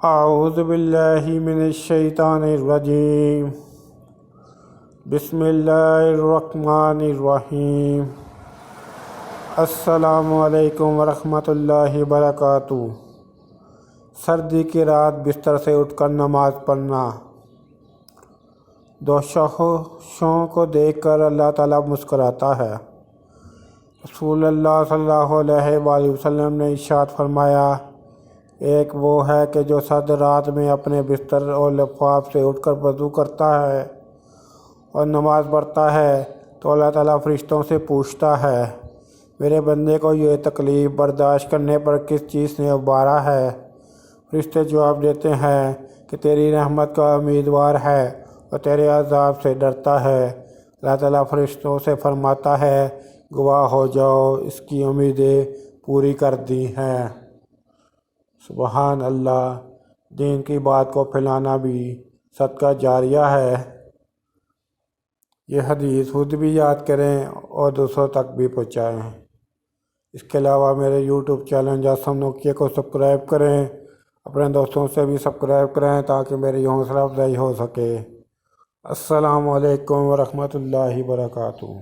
اعوذ باللہ من الشیطان الرجیم بسم اللہ الرحمن الرحیم السلام علیکم ورحمۃ اللہ وبرکاتہ۔ سردی کی رات بستر سے اٹھ کر نماز پڑھنا۔ دو شخصوں کو دیکھ کر اللہ تعالیٰ مسکراتا ہے۔ رسول اللہ صلی اللہ علیہ وآلہ وسلم نے ارشاد فرمایا، ایک وہ ہے کہ جو سرد رات میں اپنے بستر اور لفاف سے اٹھ کر وضو کرتا ہے اور نماز پڑھتا ہے تو اللہ تعالیٰ فرشتوں سے پوچھتا ہے، میرے بندے کو یہ تکلیف برداشت کرنے پر کس چیز نے ابھارا ہے؟ فرشتے جواب دیتے ہیں کہ تیری رحمت کا امیدوار ہے اور تیرے عذاب سے ڈرتا ہے۔ اللہ تعالیٰ فرشتوں سے فرماتا ہے، گواہ ہو جاؤ، اس کی امیدیں پوری کر دی ہیں۔ سبحان اللہ، دین کی بات کو پھیلانا بھی صدقہ جاریہ ہے۔ یہ حدیث خود بھی یاد کریں اور دوسروں تک بھی پہنچائیں۔ اس کے علاوہ میرے یوٹیوب چینل جاسم نوکیہ کو سبسکرائب کریں، اپنے دوستوں سے بھی سبسکرائب کریں تاکہ میری حوصلہ افزائی ہو سکے۔ السلام علیکم ورحمۃ اللہ وبرکاتہ۔